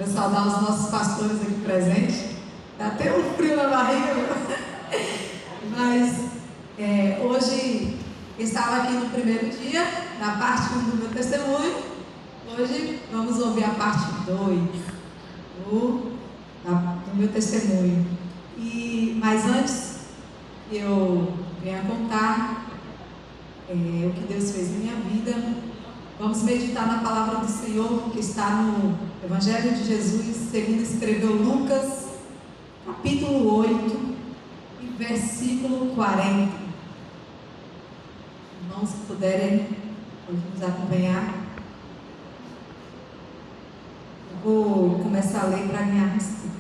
Quero saudar os nossos pastores aqui presentes. Dá até um frio na barriga. Mas hoje eu estava aqui no primeiro dia, na parte 1 do meu testemunho. Hoje vamos ouvir a parte 2 do meu testemunho. Mas antes que eu venha contar o que Deus fez na minha vida, vamos meditar na palavra do Senhor que está no Evangelho de Jesus, segundo escreveu Lucas, capítulo 8, e versículo 40. Irmãos, se puderem, podem nos acompanhar. Eu vou começar a ler para ganhar mais tempo.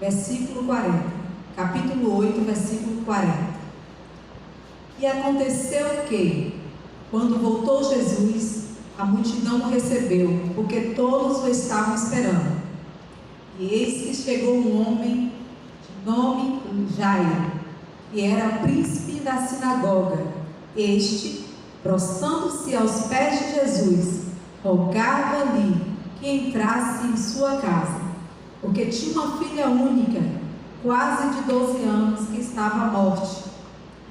Versículo 40, capítulo 8, versículo 40. E aconteceu que, quando voltou Jesus, a multidão o recebeu, porque todos o estavam esperando. E eis que chegou um homem de nome Jairo, que era príncipe da sinagoga. Este, prostrando-se aos pés de Jesus, rogava-lhe que entrasse em sua casa, porque tinha uma filha única, quase de 12 anos, que estava à morte.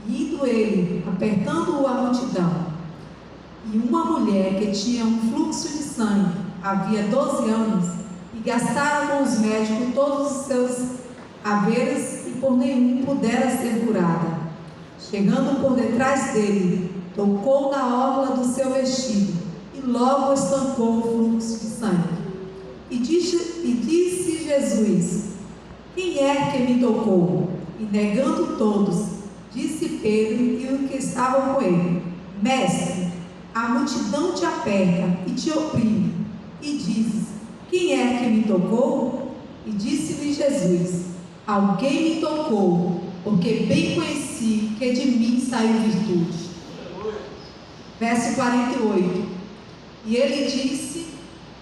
E indo ele, apertando-o a multidão, e uma mulher que tinha um fluxo de sangue, havia 12 anos, e gastara com os médicos todos os seus haveres, e por nenhum pudera ser curada. Chegando por detrás dele, tocou na orla do seu vestido, e logo estancou o fluxo de sangue. E disse Jesus: quem é que me tocou? E negando todos, disse Pedro e os que estavam com ele: Mestre, a multidão te aperta e te oprime. E dizes: quem é que me tocou? E disse-lhe Jesus: alguém me tocou, porque bem conheci que de mim saiu virtude. Verso 48. E ele disse,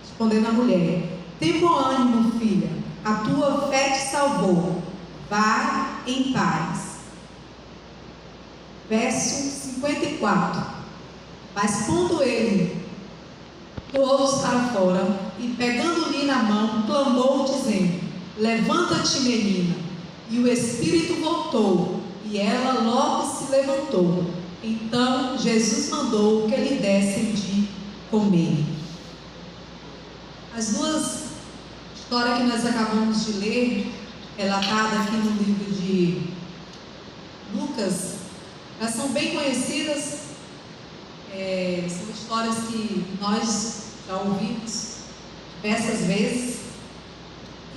respondendo a mulher: tem bom ânimo, filha, a tua fé te salvou. Vai em paz. Verso 54. Mas pondo ele todos para fora, e pegando-lhe na mão, clamou, dizendo: levanta-te, menina. E o espírito voltou, e ela logo se levantou. Então Jesus mandou que lhe dessem de comer. As duas histórias que nós acabamos de ler, relatada aqui no livro de Lucas, elas são bem conhecidas, são histórias que nós já ouvimos diversas vezes.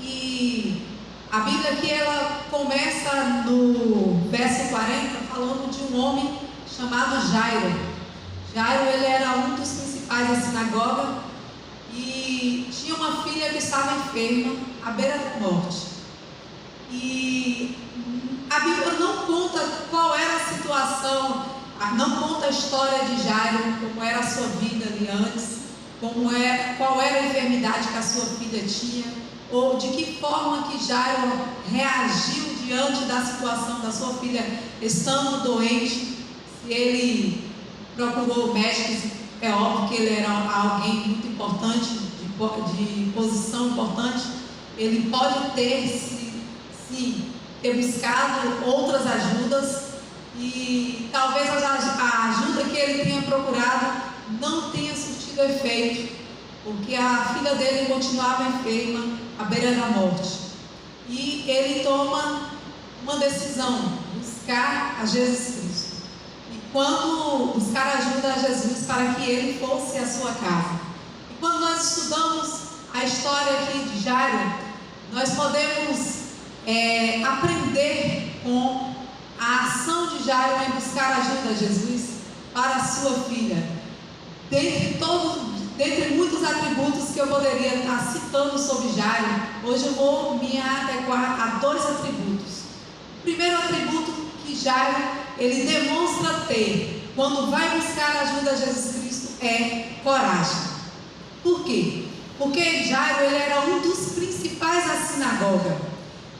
E a Bíblia aqui, ela começa no verso 40 falando de um homem chamado Jairo. Jairo, ele era um dos principais da sinagoga e tinha uma filha que estava enferma, à beira da morte. E a Bíblia não conta qual era a situação, não conta a história de Jairo, como era a sua vida ali antes, qual era a enfermidade que a sua filha tinha, ou de que forma que Jairo reagiu diante da situação da sua filha estando doente. Se ele procurou médicos, é óbvio que ele era alguém muito importante, de posição importante. Ele pode ter ter buscado outras ajudas, e talvez a ajuda que ele tenha procurado não tenha surtido efeito, porque a filha dele continuava enferma, à beira da morte. E ele toma uma decisão: buscar a Jesus Cristo. E quando buscar ajuda a Jesus para que ele fosse à sua casa. E quando nós estudamos a história aqui de Jairo, nós podemos aprender com a ação de Jairo em buscar ajuda a Jesus para a sua filha. Dentre muitos atributos que eu poderia estar citando sobre Jairo, hoje eu vou me adequar a 2 atributos. O primeiro atributo que Jairo, ele demonstra ter quando vai buscar ajuda a Jesus Cristo é coragem. Por quê? Porque Jairo, ele era um dos principais da sinagoga.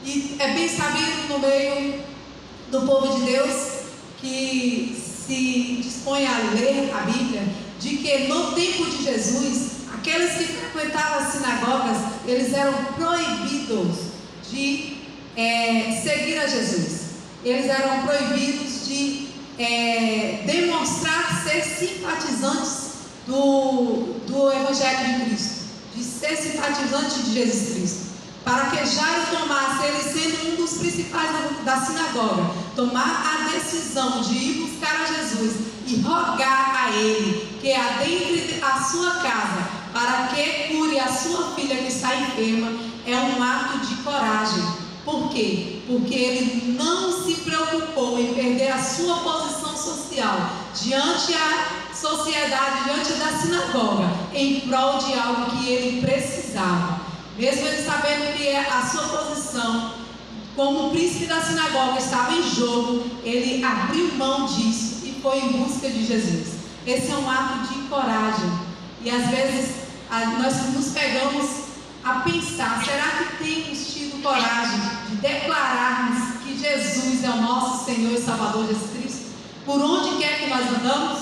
E é bem sabido no meio do povo de Deus que se dispõe a ler a Bíblia, de que no tempo de Jesus, aqueles que sinagogas, eles eram proibidos de seguir a Jesus. Eles eram proibidos de demonstrar ser simpatizantes do Evangelho de Cristo, de ser simpatizante de Jesus Cristo. Para que Jairo tomasse, ele sendo um dos principais da sinagoga, tomar a decisão de ir buscar a Jesus e rogar a ele que adentre a sua casa para que cure a sua filha que está enferma, é um ato de coragem. Por quê? Porque ele não se preocupou em perder a sua posição social diante a sociedade, diante da sinagoga, em prol de algo que ele precisava. Mesmo ele sabendo que a sua posição como príncipe da sinagoga estava em jogo, ele abriu mão disso e foi em busca de Jesus. Esse é um ato de coragem. E às vezes nós nos pegamos a pensar: será que temos tido coragem de declararmos que Jesus é o nosso Senhor e Salvador Jesus Cristo por onde quer que nós andamos?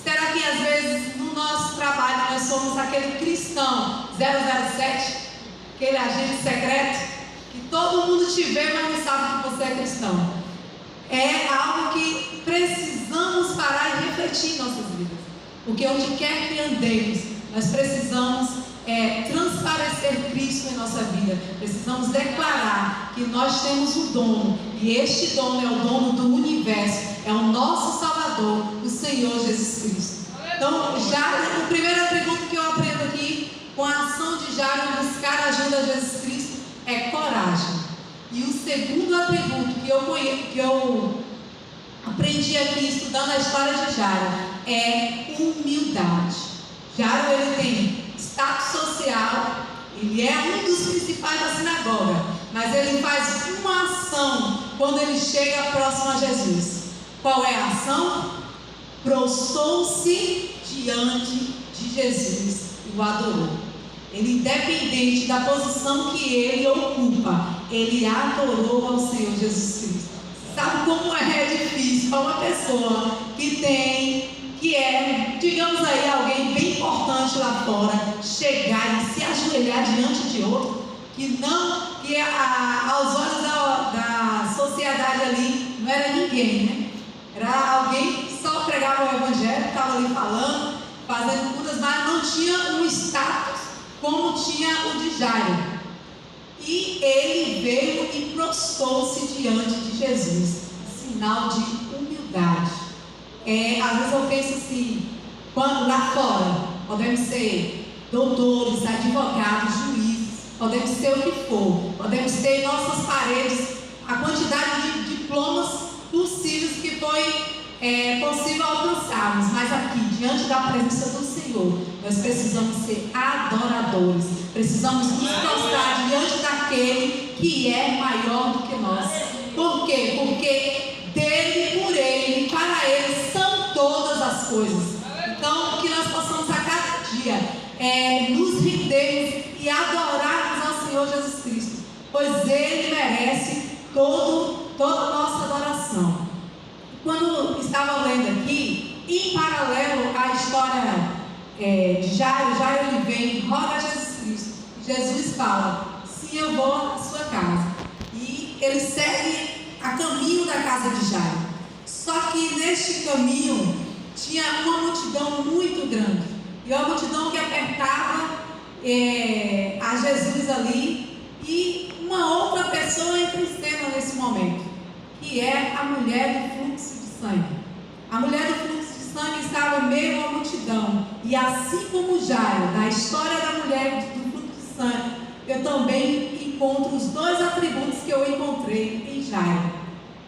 Será que às vezes no nosso trabalho nós somos aquele cristão 007, aquele agente secreto, que todo mundo te vê, mas não sabe que você é cristão? É algo que precisamos parar e refletir em nossas vidas, porque onde quer que andemos, nós precisamos transparecer Cristo em nossa vida. Precisamos declarar que nós temos um dono, e este dono é o dono do universo, é o nosso Salvador, o Senhor Jesus Cristo. Então, o primeiro atributo que eu aprendo aqui com a ação de Jairo em buscar a ajuda de Jesus Cristo é coragem. E o segundo atributo que eu aprendi aqui estudando a história de Jairo é humildade. Jairo, ele tem status social, ele é um dos principais da sinagoga, mas ele faz uma ação quando ele chega próximo a Jesus. Qual é a ação? Prostrou-se diante de Jesus e o adorou. Ele, independente da posição que ele ocupa, ele adorou ao Senhor Jesus Cristo. Sabe como é difícil para uma pessoa que é, digamos aí, alguém bem importante lá fora, chegar e se ajoelhar diante de outro, que aos olhos da sociedade ali não era ninguém, né? Era alguém que só pregava o Evangelho, estava ali falando, fazendo curas, mas não tinha um status como tinha o de Jairo. E ele veio e prostrou-se diante de Jesus, sinal de humildade. Às vezes eu penso assim, quando lá fora podemos ser doutores, advogados, juízes, podemos ser o que for, podemos ter em nossas paredes a quantidade de diplomas possíveis que foi possível alcançarmos, mas aqui, diante da presença do Senhor, nós precisamos ser adoradores, precisamos nos prostrar diante daquele que é maior do que nós. Por quê? Porque dele, por ele, para ele são todas as coisas. Então, que nós possamos a cada dia nos rendermos e adorarmos ao Senhor Jesus Cristo, pois ele merece toda a nossa adoração. Quando estava lendo aqui, em paralelo à história de Jairo ele vem, roga a Jesus Cristo. Jesus fala: sim, eu vou à sua casa. E ele segue a caminho da casa de Jairo. Só que neste caminho tinha uma multidão muito grande, e uma multidão que apertava a Jesus ali, e uma outra pessoa entra em cena nesse momento, que é a mulher do fluxo de sangue. A mulher do fluxo de sangue estava em meio à multidão, e assim como Jairo, na história da mulher do fluxo de sangue, eu também encontro os dois atributos que eu encontrei em Jairo.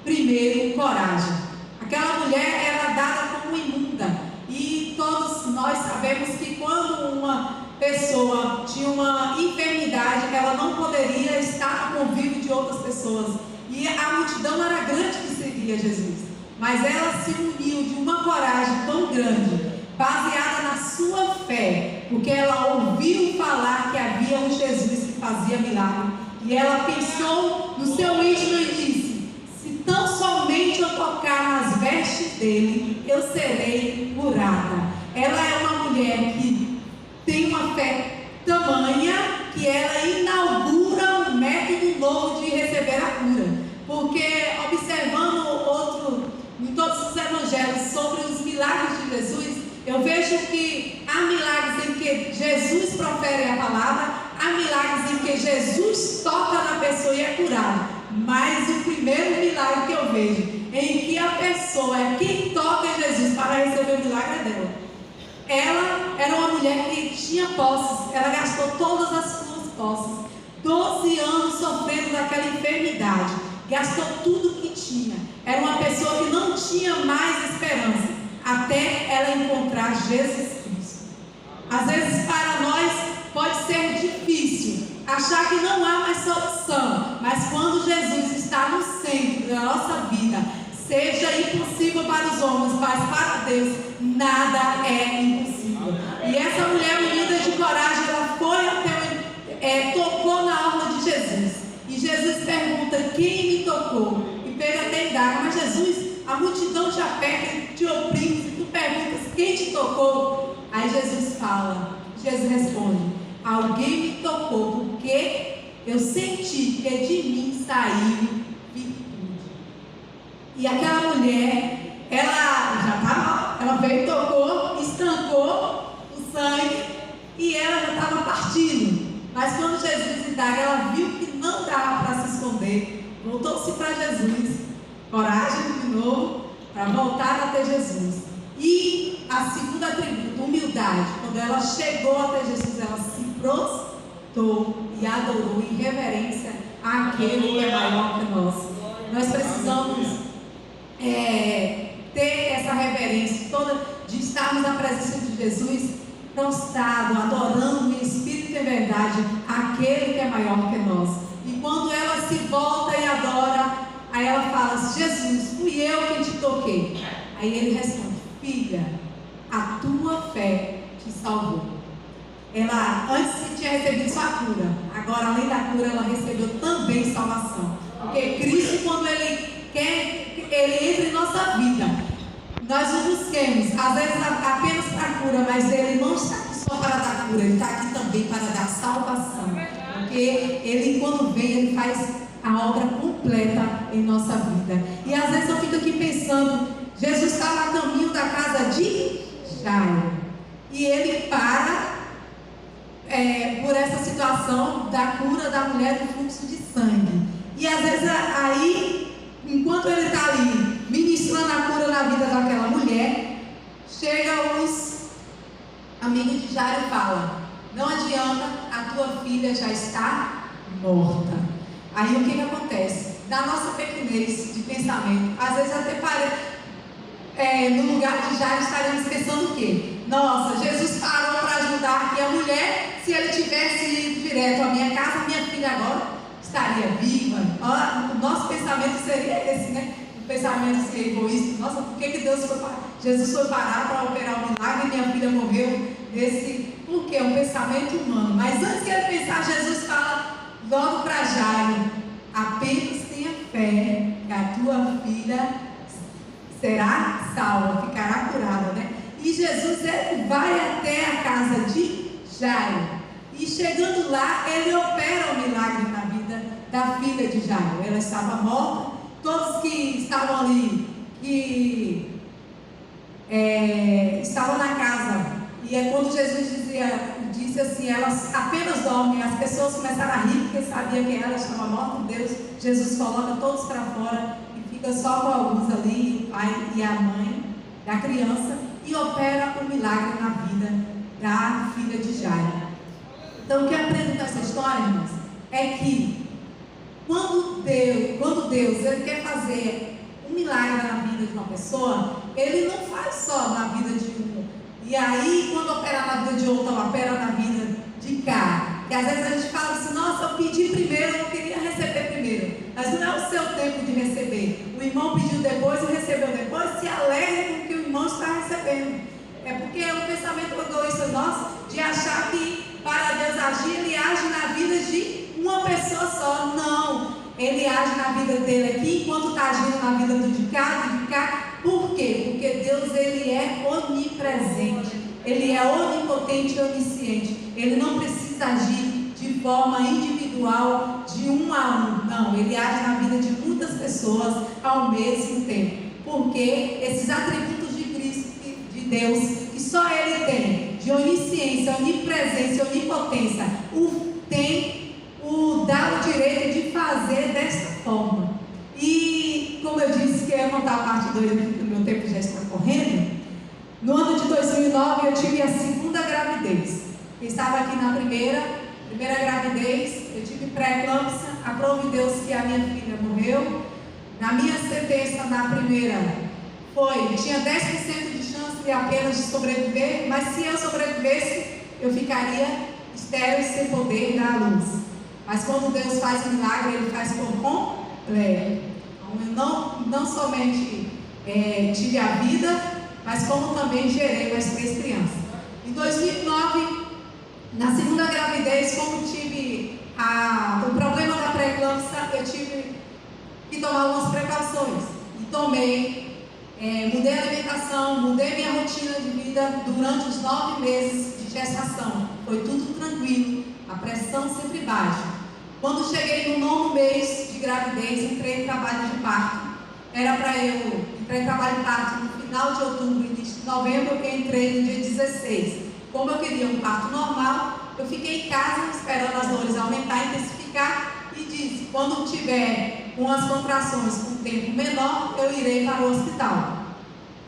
Primeiro, coragem. Aquela mulher era dada como imunda, e todos nós sabemos que quando uma pessoa tinha uma enfermidade, ela não poderia estar no convívio de outras pessoas, e a multidão era grande que seguia Jesus, mas ela se uniu de uma coragem tão grande, baseada na sua fé, porque ela ouviu falar que havia um Jesus que fazia milagre, e ela pensou no seu íntimo e disse: se tão somente eu tocar nas vestes dele, eu serei curada. Ela é uma mulher que tem uma fé tamanha Jesus profere a palavra, há milagres em que Jesus toca na pessoa e é curado. Mas o primeiro milagre que eu vejo, em que a pessoa é quem toca em Jesus para receber o milagre é dela. Ela era uma mulher que tinha posses, ela gastou todas as suas posses, 12 anos sofrendo daquela enfermidade, gastou tudo que tinha. Era uma pessoa que não tinha mais esperança, até ela encontrar Jesus Cristo. Às vezes para nós pode ser difícil achar que não há mais solução, mas quando Jesus está no centro da nossa vida, seja impossível para os homens, mas para Deus nada é impossível. E essa mulher unida de coragem, ela foi até tocou na orla de Jesus, e Jesus pergunta: quem me tocou? E Pedro até indaga: mas Jesus, a multidão te aperta, te oprime, e tu perguntas quem te tocou? Aí Jesus responde: alguém me tocou, porque eu senti que de mim saiu virtude. E aquela mulher, ela veio, tocou, estancou o sangue, e ela já estava partindo. Mas quando Jesus indaga, ela viu que não dava para se esconder, voltou-se para Jesus, coragem de novo, para voltar até Jesus. E a segunda atributo, humildade. Quando ela chegou até Jesus, ela se prostrou e adorou em reverência àquele que é maior que nós. Nós precisamos ter essa reverência toda de estarmos na presença de Jesus, prostrado, adorando em espírito e verdade aquele que é maior que nós. E quando ela se volta e adora, aí ela fala: Jesus, fui eu quem te toquei. Aí ele responde: filha, a tua fé te salvou. Ela antes tinha recebido sua cura, agora além da cura ela recebeu também salvação. Porque Cristo, quando Ele quer, Ele entra em nossa vida. Nós o busquemos, às vezes apenas para a cura, mas Ele não está aqui só para dar cura, Ele está aqui também para dar salvação. Porque Ele, quando vem, Ele faz a obra completa em nossa vida. E às vezes eu fico aqui pensando: Jesus estava a caminho da casa de Jairo, e ele para por essa situação da cura da mulher do fluxo de sangue. E às vezes aí, enquanto ele está ali ministrando a cura na vida daquela mulher, chega os amigos de Jairo e fala: não adianta, a tua filha já está morta. Aí o que acontece? Na nossa pequenez de pensamento, às vezes até parece, no lugar de Jairo estaremos pensando o quê? Nossa, Jesus parou para ajudar aqui a mulher. Se ele tivesse ido direto à minha casa, minha filha agora estaria viva. O nosso pensamento seria esse, né? O pensamento assim, egoísta: nossa, por que Jesus foi parar para operar o milagre e minha filha morreu desse? Porque é um pensamento humano. Mas antes que ele pensar, Jesus fala logo para Jairo: apenas tenha fé que a tua filha será salva, ficará curada, né? E Jesus, ele vai até a casa de Jairo, e chegando lá, ele opera o milagre na vida da filha de Jairo. Ela estava morta, todos que estavam ali, que estavam na casa, e é quando Jesus disse assim: elas apenas dormem. As pessoas começaram a rir, porque sabiam que ela estava morta. Deus, Jesus coloca todos para fora, fica só com alguns ali, o pai e a mãe da criança, e opera o milagre na vida da filha de Jairo. Então, o que eu aprendo com essa história, irmãos, é que quando Deus ele quer fazer um milagre na vida de uma pessoa, Ele não faz só na vida de um, e aí quando opera na vida de outro, opera na vida de cá. E às vezes a gente fala assim: nossa, eu pedi primeiro, eu queria receber primeiro. Mas não é o seu tempo de receber. O irmão pediu depois e recebeu depois. Se alegre com o que o irmão está recebendo. É porque é um pensamento egoísta nosso de achar que para Deus agir, Ele age na vida de uma pessoa só. Não, Ele age na vida dele aqui, enquanto está agindo na vida do de cá. Por quê? Porque Deus, Ele é onipresente, Ele é onipotente e onisciente. Ele não precisa agir de forma individual, de um a um. Não, Ele age na vida de muitas pessoas ao mesmo tempo. Porque esses atributos de Cristo, de Deus, que só Ele tem, de de onisciência, onipresença, onipotência, dá o direito de fazer dessa forma. E, como eu disse que eu ia contar a parte 2, porque o meu tempo já está correndo, no ano de 2009 eu tive a segunda gravidez. Eu estava aqui na primeira gravidez, eu tive pré-eclâmpsia, aprove Deus que a minha filha morreu. Na minha sentença na primeira tinha 10% de chance de apenas de sobreviver, mas se eu sobrevivesse, eu ficaria estéril sem poder dar à luz. Mas quando Deus faz um milagre, Ele faz por completo. Então, eu não somente tive a vida, mas como também gerei as 3 crianças. Em 2009, na segunda gravidez, como tive o problema da pré-eclâmpsia, eu tive que tomar algumas precauções. E tomei, mudei a alimentação, mudei minha rotina de vida durante os 9 meses de gestação. Foi tudo tranquilo, a pressão sempre baixa. Quando cheguei no 9º mês de gravidez, entrei em trabalho de parto. Era para eu entrar em trabalho de parto no final de outubro, início de novembro, eu entrei no dia 16. Como eu queria um parto normal, eu fiquei em casa esperando as dores aumentar, intensificar, e disse: quando tiver umas contrações com tempo menor, eu irei para o hospital.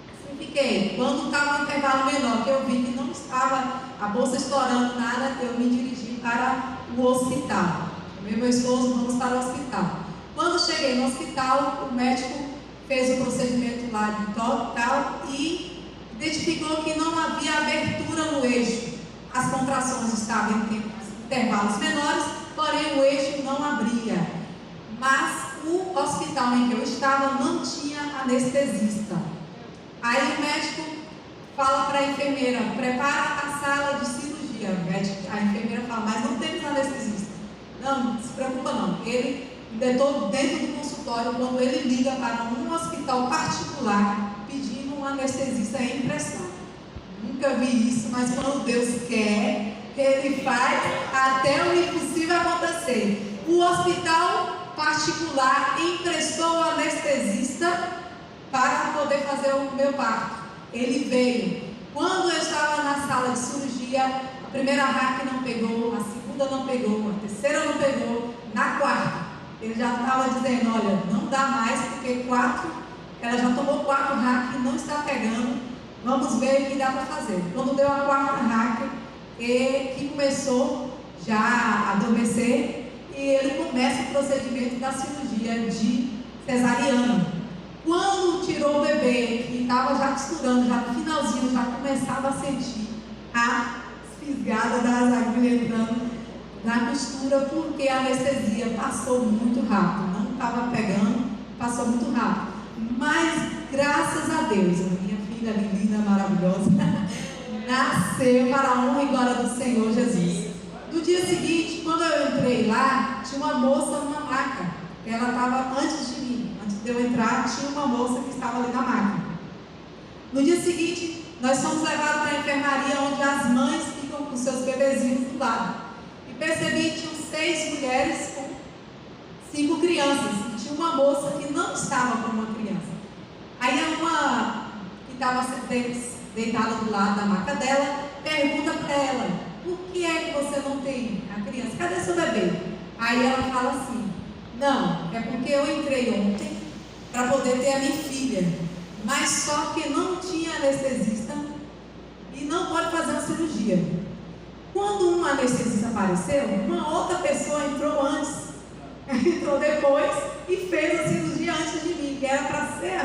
Assim fiquei. Quando estava um intervalo menor, que eu vi que não estava a bolsa estourando nada, eu me dirigi para o hospital. Chamei meu esposo, vamos para o hospital. Quando cheguei no hospital, o médico fez o procedimento lá de total e identificou que não havia abertura no eixo. As contrações estavam em intervalos menores, porém o eixo não abria. Mas o hospital em que eu estava não tinha anestesista. Aí o médico fala para a enfermeira: prepara a sala de cirurgia. A enfermeira fala: mas não temos anestesista. Não se preocupa não. Ele estou dentro do consultório, quando ele liga para um hospital particular pedindo um anestesista, é impressão. Nunca vi isso, mas quando Deus quer, Ele faz até o impossível acontecer. O hospital particular emprestou o anestesista para poder fazer o meu parto. Ele veio. Quando eu estava na sala de cirurgia, a primeira RAC não pegou, a segunda não pegou, a terceira não pegou, na quarta ele já estava dizendo: olha, não dá mais, porque ela já tomou 4 RAC e não está pegando, vamos ver o que dá para fazer. Quando deu a 4ª RAC, que começou já a adormecer, e ele começa o procedimento da cirurgia de cesariana. Quando tirou o bebê, que estava já costurando, já no finalzinho, já começava a sentir a fisgada das agulhas entrando na costura, porque a anestesia passou muito rápido, não estava pegando, passou muito rápido. Mas graças a Deus, a minha filha linda, maravilhosa, nasceu para a honra e glória do Senhor Jesus. No dia seguinte, quando eu entrei lá, tinha uma moça numa maca. Ela estava antes de mim, antes de eu entrar, tinha uma moça que estava ali na maca. No dia seguinte, nós fomos levados para a enfermaria, onde as mães ficam com seus bebezinhos do lado. Percebi que tinham 6 mulheres com 5 crianças. E tinha uma moça que não estava com uma criança. Aí uma que estava deitada do lado da maca dela pergunta para ela: por que é que você não tem a criança? Cadê seu bebê? Aí ela fala assim: não, é porque eu entrei ontem para poder ter a minha filha, mas só que não tinha anestesista e não pode fazer uma cirurgia. Quando um anestesista apareceu, uma outra pessoa entrou antes, entrou depois e fez a cirurgia antes de mim, que era para ser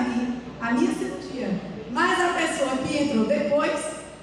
a minha cirurgia. Mas a pessoa que entrou depois,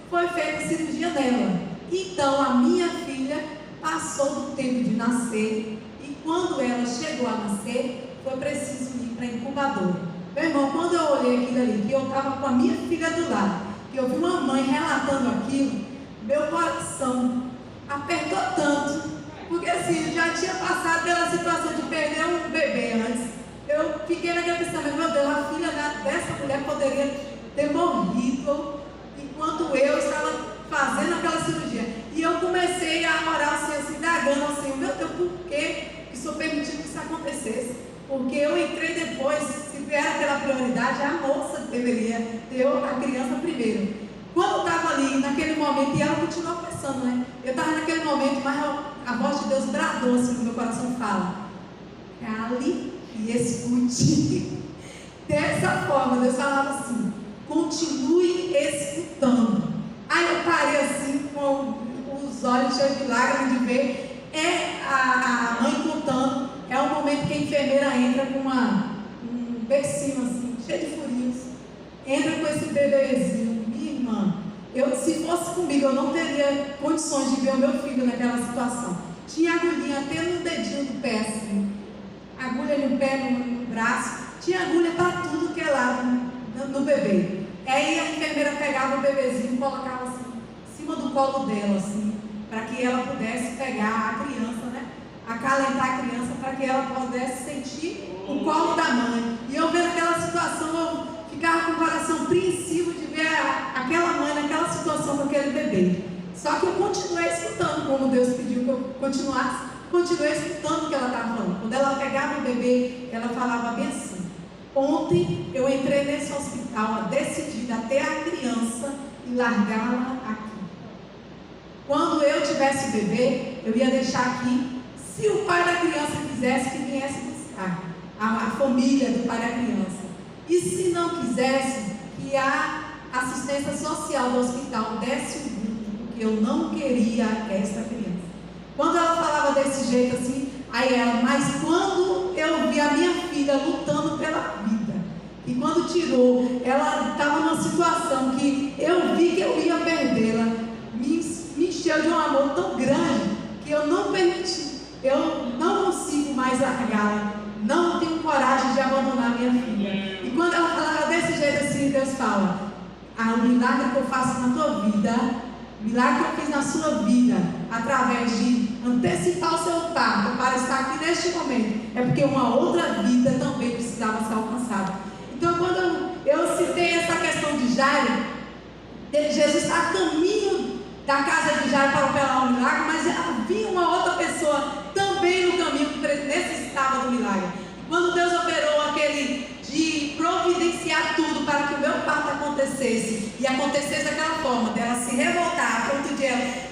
foi feita a cirurgia dela. Então a minha filha passou do tempo de nascer, e quando ela chegou a nascer, foi preciso ir para a incubadora. Meu irmão, quando eu olhei aquilo ali, que eu estava com a minha filha do lado, que eu vi uma mãe relatando aquilo, meu coração apertou tanto, porque assim, eu já tinha passado pela situação de perder um bebê antes. Eu fiquei naquela pensamento: meu Deus, a filha dessa mulher poderia ter morrido enquanto eu estava fazendo aquela cirurgia. E eu comecei a orar assim, indagando assim: meu Deus, por que o Senhor permitiu que isso acontecesse? Porque eu entrei depois, se vier pela prioridade, a moça deveria ter a criança primeiro. Quando eu estava ali, naquele momento, e ela continuou pensando, né? Eu estava naquele momento, mas a voz de Deus bradou assim no meu coração, fala: cale e escute. Dessa forma, Deus falava assim: continue escutando. Aí eu parei assim, com os olhos cheios de lágrimas de ver a mãe contando. É o momento que a enfermeira entra com um bercinho assim, cheio de furinhos, entra com esse bebezinho. Minha irmã, se fosse comigo, eu não teria condições de ver o meu filho naquela situação. Tinha agulhinha até no dedinho do pé assim, agulha no pé, no braço, tinha agulha para tudo que é lado no bebê. Aí a enfermeira pegava o bebezinho e colocava assim, em cima do colo dela, assim, para que ela pudesse pegar a criança, né? Acalentar a criança, para que ela pudesse sentir o colo da mãe. E eu vendo aquela situação, eu ficava com o coração apreensivo de ver aquela mãe naquela situação com aquele bebê. Só que eu continuei escutando, como Deus pediu que eu continuasse. Continuei escutando o que ela estava falando. Quando ela pegava o bebê, ela falava bem assim: ontem eu entrei nesse hospital decidida a ter a criança e largá-la aqui. Quando eu tivesse bebê, eu ia deixar aqui. Se o pai da criança quisesse, que viesse buscar a família do pai da criança. E se não quisesse, que a assistência social do hospital desse o grupo, porque eu não queria essa criança. Quando ela falava desse jeito assim, aí ela: mas quando eu vi a minha filha lutando pela vida, e quando tirou, ela estava numa situação que eu vi que eu ia perdê-la, me encheu de um amor tão grande, que eu não permiti, eu não consigo mais largá-la, não tenho coragem de abandonar minha filha. E quando ela falava desse jeito assim, Deus fala: o milagre que eu faço na tua vida, o milagre que eu fiz na sua vida, através de antecipar o seu parto para estar aqui neste momento, é porque uma outra vida também precisava ser alcançada. Então, quando eu citei essa questão de Jairo, Jesus está a caminho da casa de Jairo para operar um milagre, mas havia uma outra pessoa também no caminho que necessitava do milagre. E quando Deus operou aquele de providenciar tudo para que o meu parto acontecesse, e acontecesse daquela forma, dela se revoltar, a ponto de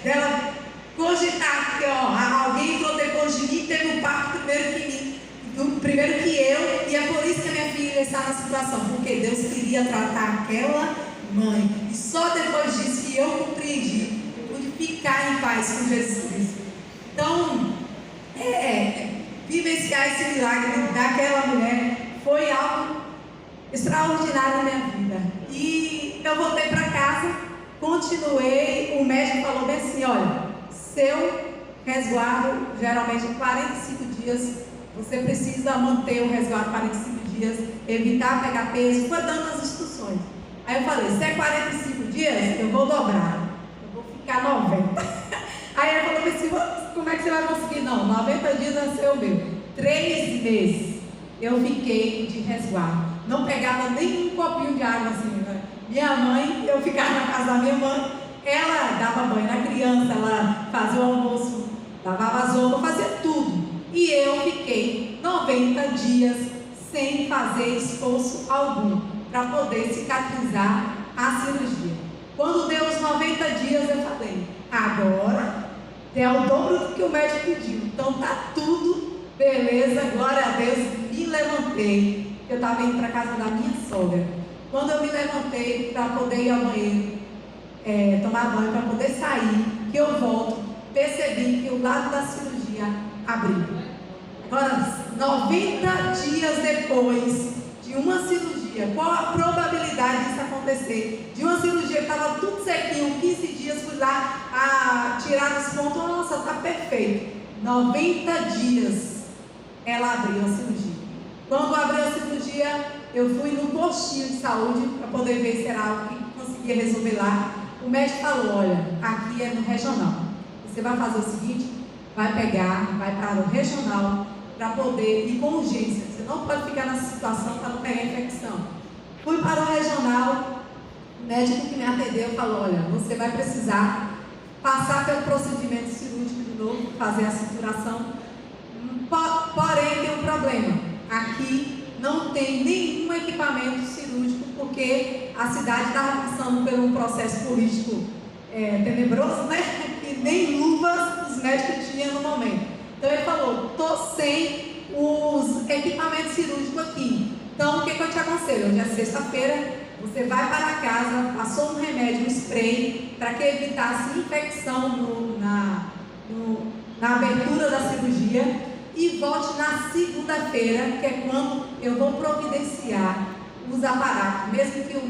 dela cogitar que alguém entrou depois de mim, teve um parto primeiro que eu, e é por isso que a minha filha está na situação, porque Deus queria tratar aquela mãe, e só depois disso que eu compreendi, eu pude ficar em paz com Jesus Cristo. Então, vivenciar esse milagre daquela mulher foi algo extraordinário na minha vida. E eu voltei para casa, continuei, o médico falou bem assim: olha, seu resguardo geralmente é 45 dias, você precisa manter o resguardo 45 dias, evitar pegar peso, foi dando as instruções. Aí eu falei: se é 45 dias, eu vou dobrar, eu vou ficar 90. Aí ele falou assim: como é que você vai conseguir? Não, 90 dias vai ser o meu. 3 meses eu fiquei de resguardo, não pegava nem um copinho de água assim, né? Minha mãe, eu ficava na casa da minha mãe, ela dava banho na criança, ela fazia o almoço, lavava as roupas, fazia tudo. E eu fiquei 90 dias sem fazer esforço algum para poder cicatrizar a cirurgia. Quando deu os 90 dias, eu falei: agora é o dobro do que o médico pediu, então tá tudo beleza, glória a Deus. Me levantei, eu estava indo para a casa da minha sogra. Quando eu me levantei para poder ir ao banheiro, tomar banho, para poder sair, que eu volto, percebi que o lado da cirurgia abriu. Agora, 90 dias depois de uma cirurgia, qual a probabilidade disso acontecer? De uma cirurgia que estava tudo sequinho, 15 dias, fui lá tirar os pontos, nossa, está perfeito. 90 dias ela abriu a cirurgia. Quando abriu a cirurgia, eu fui no postinho de saúde para poder ver se era algo que conseguia resolver lá. O médico falou: olha, aqui é no regional, você vai fazer o seguinte, vai para o regional para poder ir com urgência, você não pode ficar nessa situação para não pegar infecção. Fui para o regional, o médico que me atendeu falou: olha, você vai precisar passar pelo procedimento cirúrgico de novo, fazer a cinturação, porém tem um problema, aqui não tem nenhum equipamento cirúrgico, porque a cidade estava passando por um processo político tenebroso, né? E nem luvas os médicos tinham no momento. Então ele falou: estou sem os equipamentos cirúrgicos aqui. Então o que eu te aconselho? Hoje é sexta-feira, você vai para casa, passou um remédio, um spray, para que evitasse infecção na abertura da cirurgia, e volte na segunda-feira, que é quando eu vou providenciar os aparatos, mesmo que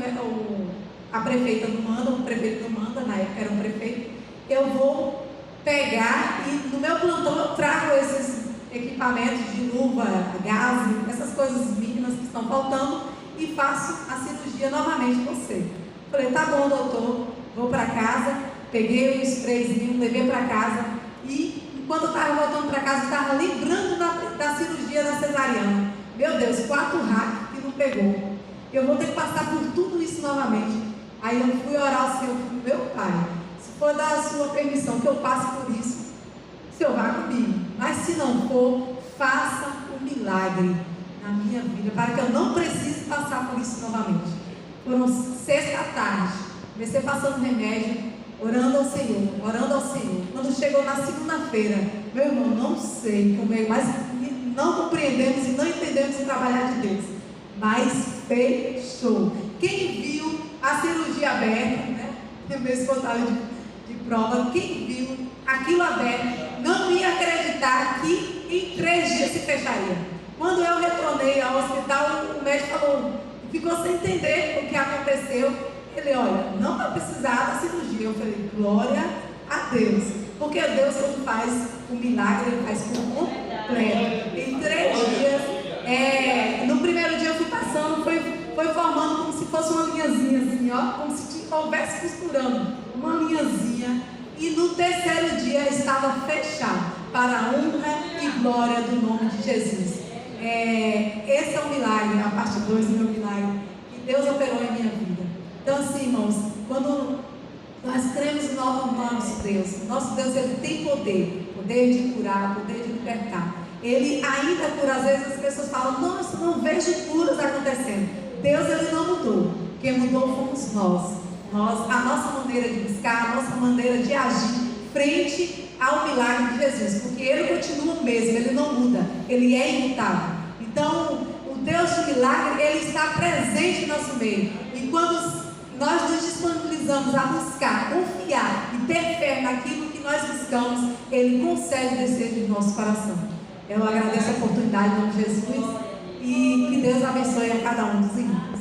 a prefeita não manda, o prefeito não manda, na época era um prefeito, eu vou pegar e no meu plantão eu trago esses equipamentos de luva, gás, essas coisas mínimas que estão faltando, e faço a cirurgia novamente com você. Falei: tá bom, doutor, vou para casa, peguei o sprayzinho, levei para casa, e quando eu estava voltando para casa, estava lembrando da cirurgia da cesariana. Meu Deus, 4 hacks que não pegou. Eu vou ter que passar por tudo isso novamente. Aí eu fui orar ao Senhor: meu Pai, se for da sua permissão que eu passe por isso, o Senhor vá comigo. Mas se não for, faça um milagre na minha vida, para que eu não precise passar por isso novamente. Foram sexta à tarde, comecei passando remédio, orando ao Senhor. Quando chegou na segunda-feira, meu irmão, não sei como é, mas não compreendemos e não entendemos o trabalhar de Deus, mas fechou. Quem viu a cirurgia aberta, né? Meu esposo estava de prova, quem viu aquilo aberto não ia acreditar que em 3 dias se fecharia. Quando eu retornei ao hospital, o médico ficou sem entender o que aconteceu. Ele: olha, não vai precisar da cirurgia. Eu falei: glória a Deus, porque Deus, quando faz o milagre, Ele faz por completo. Em 3 dias, no primeiro dia eu fui passando, foi formando como se fosse uma linhazinha assim, ó, como se estivesse costurando uma linhazinha, e no terceiro dia estava fechado, para a honra e glória do nome de Jesus. Esse é o milagre, a parte 2 do meu milagre, que Deus operou em minha vida. Então, assim, irmãos, quando nós cremos no nosso Deus, ele tem poder de curar, poder de libertar. Ele ainda cura. Às vezes as pessoas falam: nossa, não vejo curas acontecendo. Deus, ele não mudou. Quem mudou fomos nós. A nossa maneira de buscar, a nossa maneira de agir frente ao milagre de Jesus, porque ele continua o mesmo, ele não muda, ele é imutável. Então, o Deus do milagre, ele está presente em nosso meio, e quando nós nos disponibilizamos a buscar, confiar e ter fé naquilo que nós buscamos, ele concede o desejo do nosso coração. Eu agradeço a oportunidade em nome de Jesus, e que Deus abençoe a cada um dos irmãos.